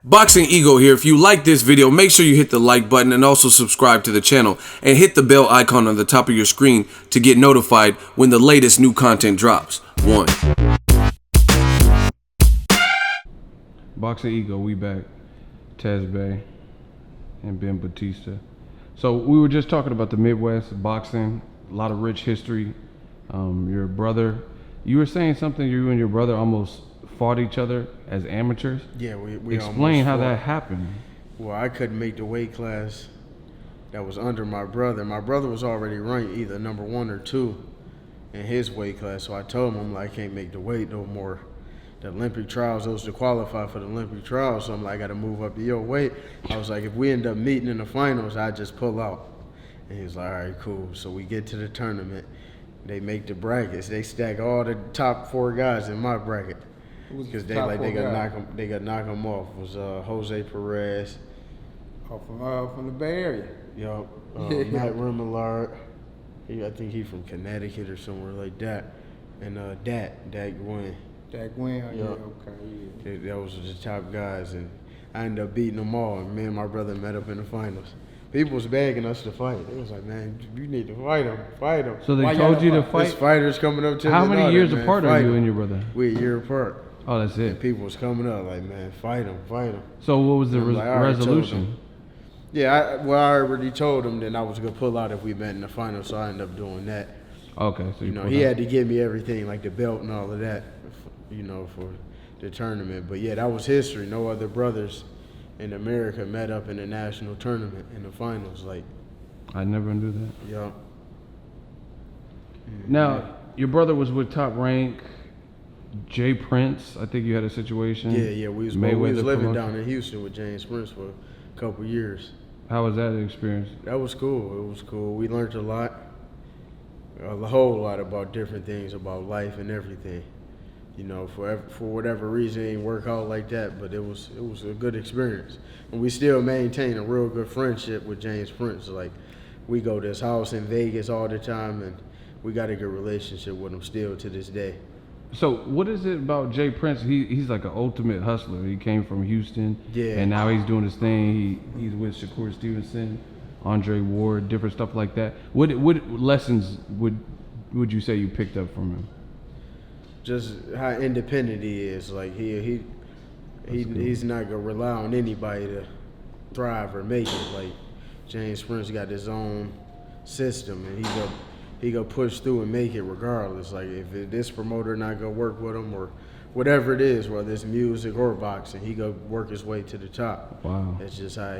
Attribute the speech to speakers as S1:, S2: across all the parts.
S1: Boxing Ego here. If you like this video, make sure you hit the like button and also subscribe to the channel and hit the bell icon on the top of your screen to get notified when the latest new content drops.
S2: Boxing Ego, we back. Tez Bay and Ben Batista. So we were just talking about the Midwest boxing, a lot of rich history. Your brother, you were saying something, you and your brother almost fought each other as amateurs?
S3: Yeah, we
S2: explain how
S3: fought.
S2: that happened.
S3: Well, I couldn't make the weight class that was under my brother. My brother was already ranked either number 1 or 2 in his weight class. So I told him, I'm like, I can't make the weight no more. The Olympic trials, those to qualify for the Olympic trials. So I'm like, I got to move up to your weight. I was like, if we end up meeting in the finals, I just pull out. And he was like, all right, cool. So we get to the tournament. They make the brackets. They stack all the top 4 guys in my bracket. Because they got knock him off. It was Jose Perez.
S4: Oh, from the Bay Area.
S3: Yup. Matt Remillard. I think he's from Connecticut or somewhere like that. And Dak Gwynn.
S4: Dak Gwynn.
S3: Yep.
S4: Yeah, okay. Yeah.
S3: That was the top guys, and I ended up beating them all. And me and my brother met up in the finals. People was begging us to fight. They was like, man, you need to fight him. Fight him.
S2: So they told you to fight?
S3: There's fighters coming up to me.
S2: How many years apart are you and your brother?
S3: We a year apart.
S2: Oh, that's it.
S3: And people was coming up like, man, fight him.
S2: So what was the
S3: like,
S2: resolution?
S3: Yeah, I already told him that I was gonna pull out if we met in the final, so I ended up doing that.
S2: Okay, so
S3: he had to give me everything, like the belt and all of that, for the tournament. But yeah, that was history. No other brothers in America met up in the national tournament in the finals. Like,
S2: I never knew that.
S3: Yeah.
S2: Now, your brother was with Top Rank. Jay Prince, I think you had a situation.
S3: Yeah, we was living down in Houston with James Prince for a couple years.
S2: How was that experience?
S3: That was cool. It was cool. We learned a lot, a whole lot about different things, about life and everything. For whatever reason, it didn't work out like that, but it was a good experience. And we still maintain a real good friendship with James Prince. Like, we go to his house in Vegas all the time, and we got a good relationship with him still to this day.
S2: So what is it about Jay Prince? He's like an ultimate hustler. He came from Houston, and now he's doing his thing. He's with Shakur Stevenson, Andre Ward, different stuff like that. What lessons would you say you picked up from him?
S3: Just how independent he is. Like he's not gonna rely on anybody to thrive or make it. Like, James Prince got his own system, and he go push through and make it regardless. Like, if this promoter not gonna work with him or whatever it is, whether it's music or boxing, he go work his way to the top.
S2: Wow.
S3: That's just how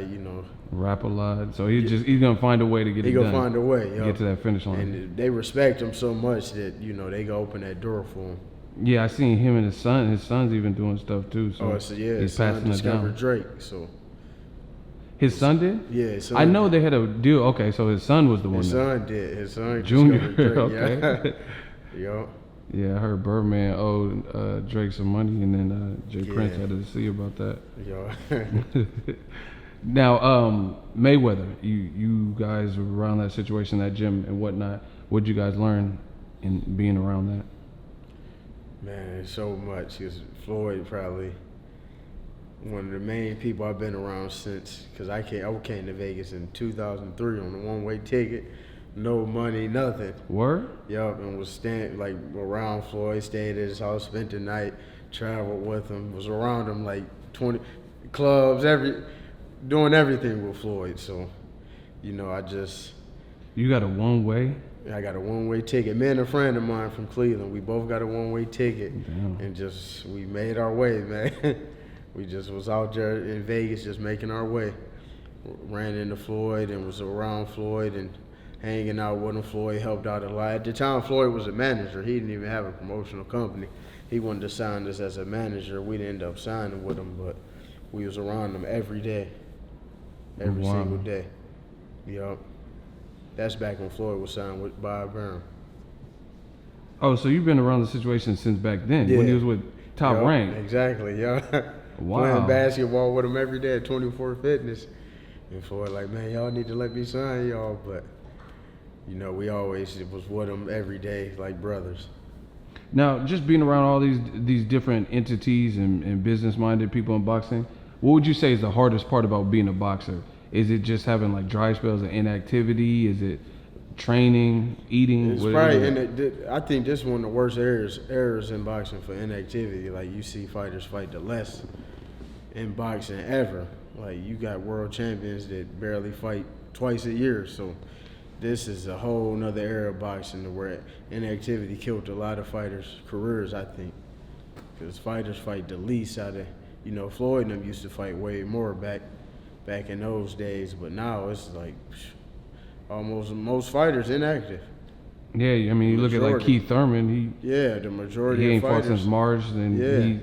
S2: rap a lot. So he's gonna find a way to get it done.
S3: He gonna find a way.
S2: Get to that finish line.
S3: And they respect him so much that they go open that door for him.
S2: Yeah, I seen him and his son. His son's even doing stuff too. So
S3: his son discovered Drake. So.
S2: His son did?
S3: Yeah, his son
S2: I know they had a deal. Okay, so his son was the one.
S3: His son did. His son
S2: Junior.
S3: Okay. Yeah.
S2: Yeah, I heard Birdman owed Drake some money, and then Jay Prince had to see about that.
S3: Yeah.
S2: Now, Mayweather, you guys were around that situation, that gym and whatnot. What did you guys learn in being around that?
S3: Man, so much. Because Floyd probably one of the main people I've been around since, because I came to Vegas in 2003 on a one-way ticket, no money, nothing.
S2: Word?
S3: Yup, and was staying around Floyd, stayed at his house, spent the night, traveled with him, was around him like 20 clubs, doing everything with Floyd. So, You
S2: got a one-way?
S3: I got a one-way ticket. Me and a friend of mine from Cleveland, we both got a one-way ticket.
S2: Damn.
S3: And we made our way, man. We just was out there in Vegas just making our way. Ran into Floyd and was around Floyd and hanging out with him. Floyd helped out a lot. At the time, Floyd was a manager. He didn't even have a promotional company. He wanted to sign us as a manager. We didn't end up signing with him, but we was around him every day. Every single day. Yup. That's back when Floyd was signed with Bob Burnham.
S2: Oh, so you've been around the situation since back then, when he was with Top Rank.
S3: Exactly, yeah.
S2: Wow.
S3: Playing basketball with him every day at 24 Fitness. And Floyd like, man, y'all need to let me sign y'all. But, we always was with him every day like brothers.
S2: Now, just being around all these different entities and business-minded people in boxing, What would you say is the hardest part about being a boxer? Is it just having like dry spells of inactivity? Is it training, eating?
S3: It's
S2: What
S3: probably,
S2: is it?
S3: I think this is one of the worst errors in boxing for inactivity. Like, you see fighters fight the less in boxing ever. Like, you got world champions that barely fight twice a year. So this is a whole nother era of boxing where inactivity killed a lot of fighters' careers, I think. Because fighters fight the least out of, Floyd and them used to fight way more back in those days. But now it's like almost most fighters inactive.
S2: Yeah, I mean, you look at like Keith Thurman.
S3: The majority
S2: he
S3: of
S2: ain't fought
S3: fighters.
S2: since March, and he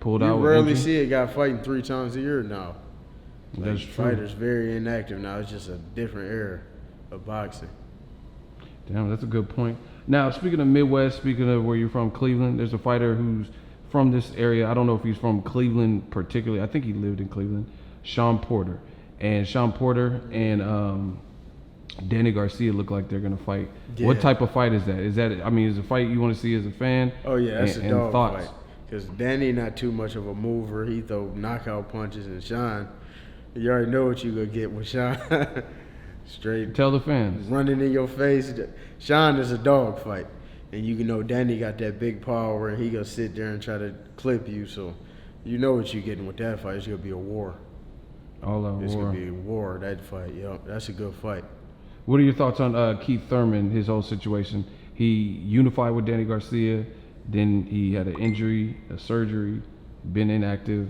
S2: pulled out.
S3: You
S2: with
S3: rarely
S2: injury.
S3: see a guy fighting 3 times a year now.
S2: That's true.
S3: Fighters very inactive now. It's just a different era of boxing.
S2: Damn, that's a good point. Now, speaking of Midwest, speaking of where you're from, Cleveland, there's a fighter who's from this area. I don't know if he's from Cleveland particularly. I think he lived in Cleveland. Sean Porter. And Sean Porter and Danny Garcia look like they're going to fight.
S3: Yeah.
S2: What type of fight is that? Is it a fight you want to see as a fan?
S3: Oh, yeah, that's a dog
S2: thoughts?
S3: fight. Because Danny not too much of a mover. He throw knockout punches, and Sean, you already know what you're going to get with Sean. Straight
S2: Tell the fans.
S3: running in your face. Sean is a dog fight. And you know Danny got that big power, and he going to sit there and try to clip you. So you know what you're getting with that fight. It's going to be a war.
S2: All out
S3: It's
S2: war.
S3: going to be a war, that fight. Yep, that's a good fight.
S2: What are your thoughts on Keith Thurman, his whole situation? He unified with Danny Garcia, then he had an injury, a surgery, been inactive.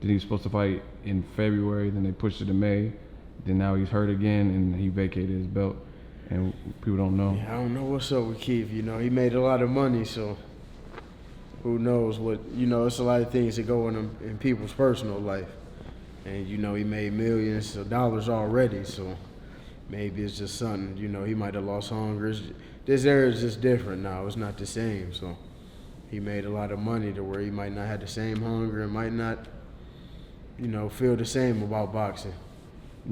S2: Then he was supposed to fight in February, then they pushed it to May. Then now he's hurt again, and he vacated his belt. And people don't know.
S3: Yeah, I don't know what's up with Keith. He made a lot of money, so who knows what, it's a lot of things that go in people's personal life. And, he made millions of dollars already, so maybe it's just something, he might have lost hunger. This era is just different now. It's not the same, so he made a lot of money to where he might not have the same hunger and might not, feel the same about boxing.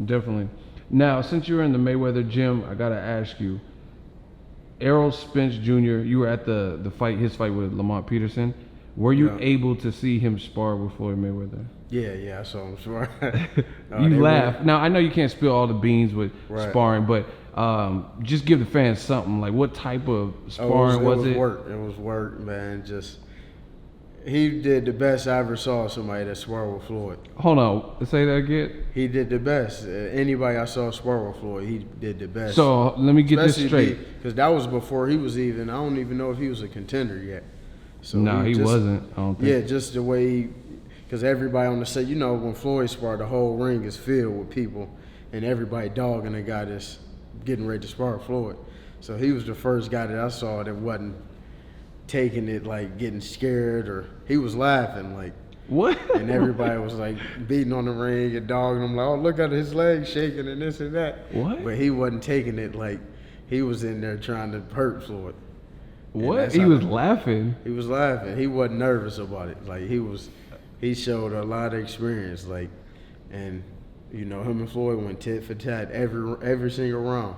S2: Definitely. Now, since you're in the Mayweather gym, I gotta ask you, Errol Spence Jr., you were at the fight, his fight with Lamont Peterson. Were you able to see him spar with Floyd Mayweather?
S3: Yeah, I saw him spar.
S2: You laugh. Now, I know you can't spill all the beans with sparring, but just give the fans something. Like, what type of sparring was it?
S3: It was work, man. He did the best I ever saw somebody that spar with Floyd.
S2: Hold on. Say that again.
S3: He did the best. Anybody I saw spar with Floyd, he did the best.
S2: So, let me get this straight.
S3: Because that was before he was even, I don't even know if he was a contender yet. So
S2: No, he wasn't. I don't think.
S3: Yeah, just the way because everybody on the set, when Floyd sparred, the whole ring is filled with people, and everybody dogging the guy that's getting ready to spar Floyd. So he was the first guy that I saw that wasn't taking it like getting scared, or he was laughing like
S2: What?
S3: and everybody was like beating on the ring and dogging him like, oh, look at his legs shaking and this and that.
S2: What?
S3: But he wasn't taking it like he was in there trying to hurt Floyd.
S2: What? He was laughing.
S3: He was laughing. He wasn't nervous about it. Like he showed a lot of experience. Like, and him and Floyd went tit for tat every single round.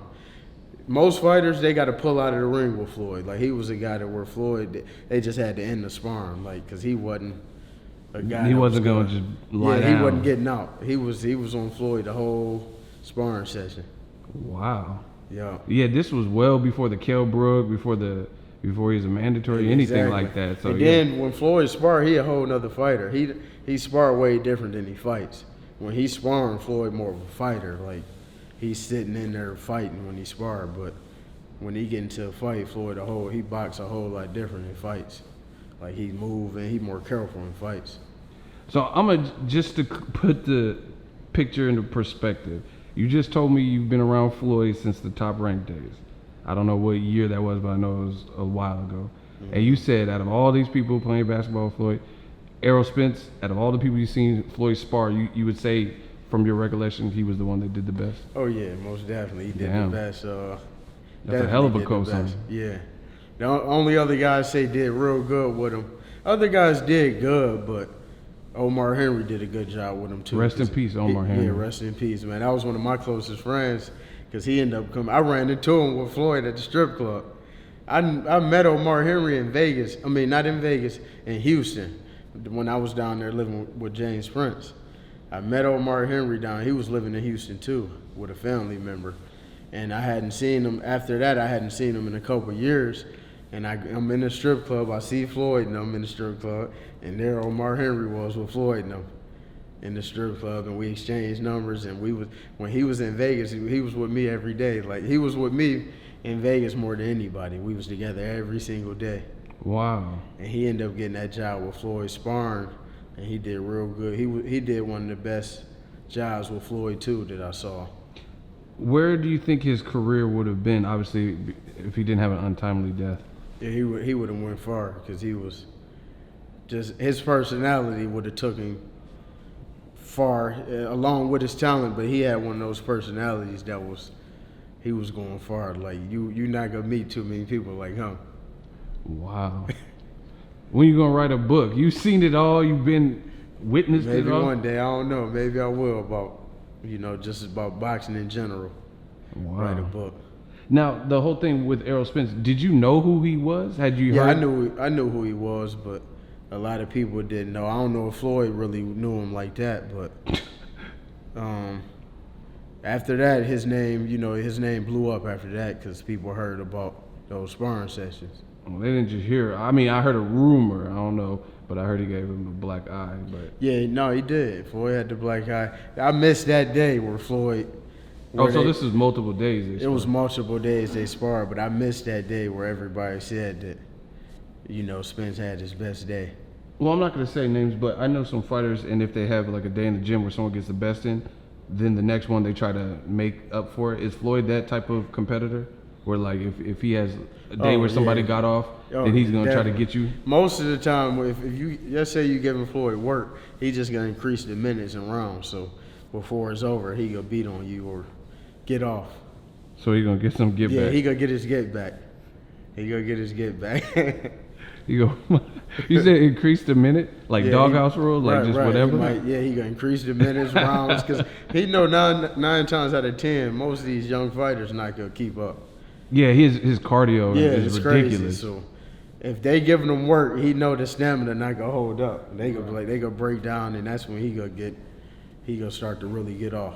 S3: Most fighters, they got to pull out of the ring with Floyd. Like, he was a guy that where Floyd, they just had to end the sparring, like, because he wasn't a guy.
S2: He wasn't going to just lie down.
S3: He wasn't getting out. He was on Floyd the whole sparring session.
S2: Wow.
S3: Yeah.
S2: Yeah, this was well before the Kell Brook, before he was a mandatory, anything like that. So
S3: and then when Floyd sparred, he a whole nother fighter. He sparred way different than he fights. When he's sparring, Floyd more of a fighter. Like, he's sitting in there fighting when he sparred, but when he get into a fight, Floyd he box a whole lot different in fights. Like, he move and he more careful in fights.
S2: So just to put the picture into perspective, you just told me you've been around Floyd since the Top Rank days. I don't know what year that was, but I know it was a while ago. Mm-hmm. And you said out of all these people playing basketball with Floyd, Errol Spence, out of all the people you've seen Floyd spar, you would say from your recollection he was the one that did the best?
S3: Oh yeah, most definitely. He did the best.
S2: That's a hell of a cosign.
S3: Yeah. The only other guys say did real good with him. Other guys did good, but Omar Henry did a good job with him too.
S2: Rest in peace, Omar Henry.
S3: Yeah, rest in peace, man. That was one of my closest friends because he ended up coming. I ran into him with Floyd at the strip club. I met Omar Henry in Vegas. I mean, not in Vegas, in Houston, when I was down there living with James Prince. I met Omar Henry down. He was living in Houston too with a family member, and I hadn't seen him after that. I hadn't seen him in a couple of years, and I'm in the strip club. I see Floyd and I'm in the strip club, and there Omar Henry was with Floyd and them in the strip club, and we exchanged numbers. And when he was in Vegas, he was with me every day. Like he was with me in Vegas more than anybody. We was together every single day.
S2: Wow.
S3: And he ended up getting that job with Floyd Sparring, and he did real good. He did one of the best jobs with Floyd too that I saw.
S2: Where do you think his career would have been, obviously, if he didn't have an untimely death?
S3: Yeah, he would have went far because he was just his personality would have took him far along with his talent. But he had one of those personalities that he was going far. Like you're not gonna meet too many people like him.
S2: Wow. When you gonna write a book? You've seen it all. You've been witnessed
S3: Maybe
S2: it all.
S3: one day, I don't know. Maybe I will about just about boxing in general.
S2: Wow.
S3: Write a book.
S2: Now, the whole thing with Errol Spence, did you know who he was? Had you
S3: Yeah,
S2: heard?
S3: I knew who he was, but a lot of people didn't know. I don't know if Floyd really knew him like that, but after that, his name blew up after that because people heard about those sparring sessions.
S2: Well, they didn't just hear. I mean, I heard a rumor. I don't know, but I heard he gave him a black eye. But
S3: Yeah, no, he did. Floyd had the black eye. I missed that day where Floyd.
S2: so this is multiple days.
S3: It was multiple days they sparred, but I missed that day where everybody said that, Spence had his best day.
S2: Well, I'm not gonna say names, but I know some fighters, and if they have like a day in the gym where someone gets the best in, then the next one they try to make up for it. Is Floyd that type of competitor? Where like if he has a day where somebody got off, then he's gonna try to get you?
S3: Most of the time, if you let's say you giving Floyd work, he's just gonna increase the minutes and rounds. So before it's over, he gonna beat on you or get off.
S2: So he's gonna get some get back.
S3: Yeah, he gonna get his get back. He gonna get his get back.
S2: You said increase the minute, like Doghouse rule, like just whatever.
S3: He gonna increase the minutes, rounds, because he know nine times out of 10, most of these young fighters not gonna keep up.
S2: Yeah, his cardio is
S3: it's
S2: ridiculous.
S3: crazy. So if they giving him work, he know the stamina not gonna hold up. They gonna break down, and that's when he gonna start to really get off.